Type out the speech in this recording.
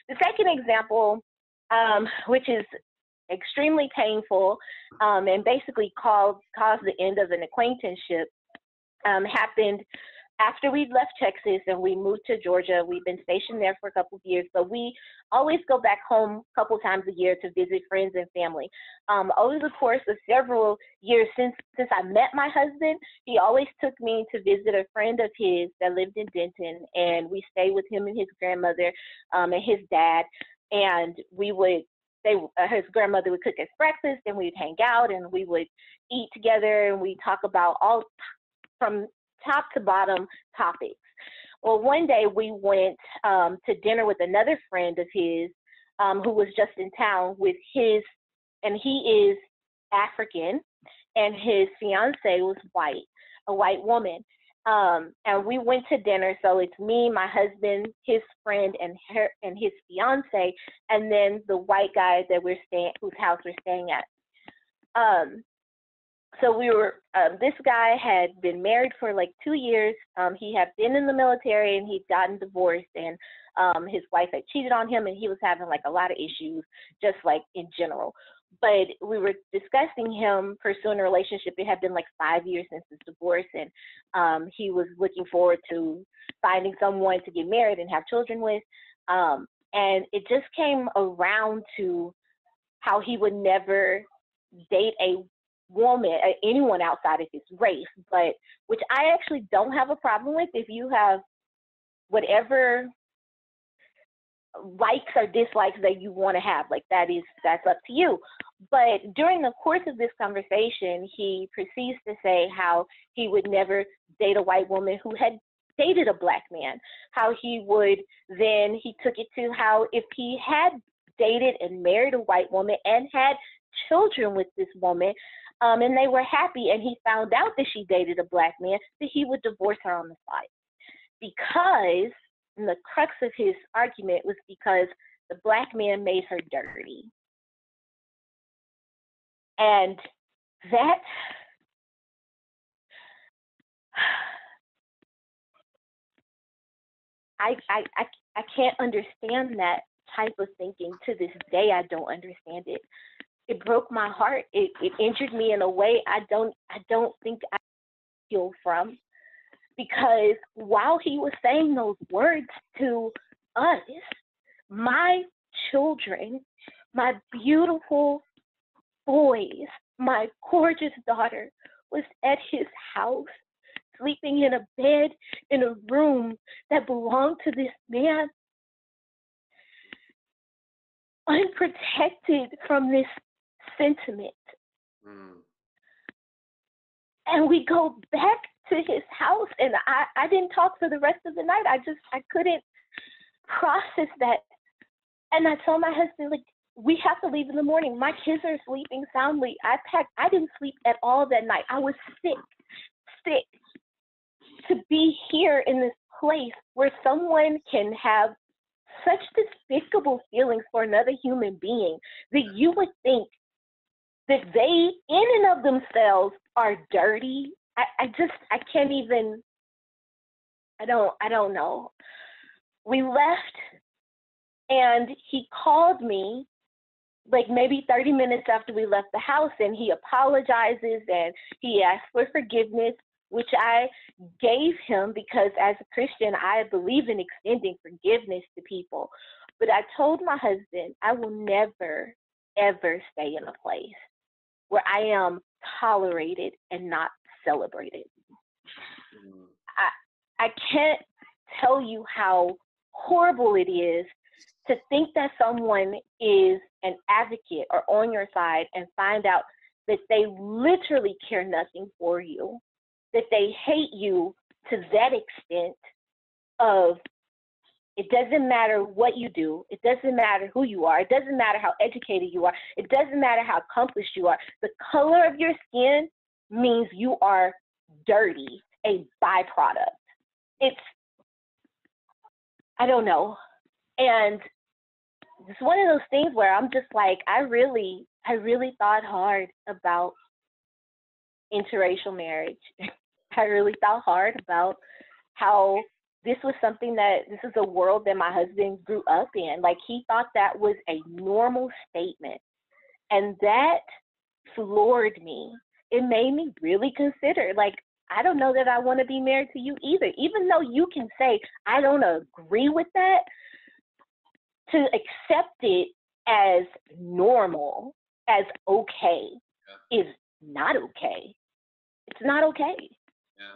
The second example, which is extremely painful and basically caused the end of an acquaintanceship, happened after we left Texas and we moved to Georgia. We've been stationed there for a couple of years, but we always go back home a couple times a year to visit friends and family. Over the course of several years since I met my husband, he always took me to visit a friend of his that lived in Denton, and we stayed with him and his grandmother and his dad, and his grandmother would cook us breakfast, and we'd hang out, and we would eat together, and we'd talk about all from top to bottom topics. Well, one day we went to dinner with another friend of his who was just in town with and he is African, and his fiance was white, a white woman. And we went to dinner, so it's me, my husband, his friend, and his fiance, and then the white guy that whose house we're staying at. So this guy had been married for like 2 years. He had been in the military and he'd gotten divorced, and his wife had cheated on him, and he was having like a lot of issues, just like in general. But we were discussing him pursuing a relationship. It had been like 5 years since his divorce, and he was looking forward to finding someone to get married and have children with. And it just came around to how he would never date a woman, anyone outside of his race, but which I actually don't have a problem with. If you have whatever likes or dislikes that you want to have, like that's up to you. But during the course of this conversation, he proceeds to say how he would never date a white woman who had dated a black man, how he took it to how if he had dated and married a white woman and had children with this woman, and they were happy, and he found out that she dated a black man, that he would divorce her on the spot. Because, and the crux of his argument was because the black man made her dirty. And that, I can't understand that type of thinking. To this day, I don't understand it. It broke my heart. It injured me in a way I don't think I heal from. Because while he was saying those words to us, my children, my beautiful boys, my gorgeous daughter was at his house, sleeping in a bed in a room that belonged to this man, unprotected from this sentiment. And we go back to his house, and I didn't talk for the rest of the night. I couldn't process that. And I told my husband, like, we have to leave in the morning. My kids are sleeping soundly. I packed. I didn't sleep at all that night. I was sick to be here in this place where someone can have such despicable feelings for another human being that you would think that they in and of themselves are dirty. I can't even, I don't know. We left, and he called me like maybe 30 minutes after we left the house, and he apologizes and he asked for forgiveness, which I gave him because as a Christian, I believe in extending forgiveness to people. But I told my husband, I will never, ever stay in a place where I am tolerated and not celebrated. I can't tell you how horrible it is to think that someone is an advocate or on your side and find out that they literally care nothing for you, that they hate you to that extent of it doesn't matter what you do, it doesn't matter who you are, it doesn't matter how educated you are, it doesn't matter how accomplished you are. The color of your skin means you are dirty, a byproduct. I don't know. And it's one of those things where I'm just like, I really thought hard about interracial marriage. I really thought hard about how this is a world that my husband grew up in. Like, he thought that was a normal statement. And that floored me. It made me really consider, like, I don't know that I want to be married to you either. Even though you can say, I don't agree with that, to accept it as normal, as okay, is not okay. It's not okay. Yeah.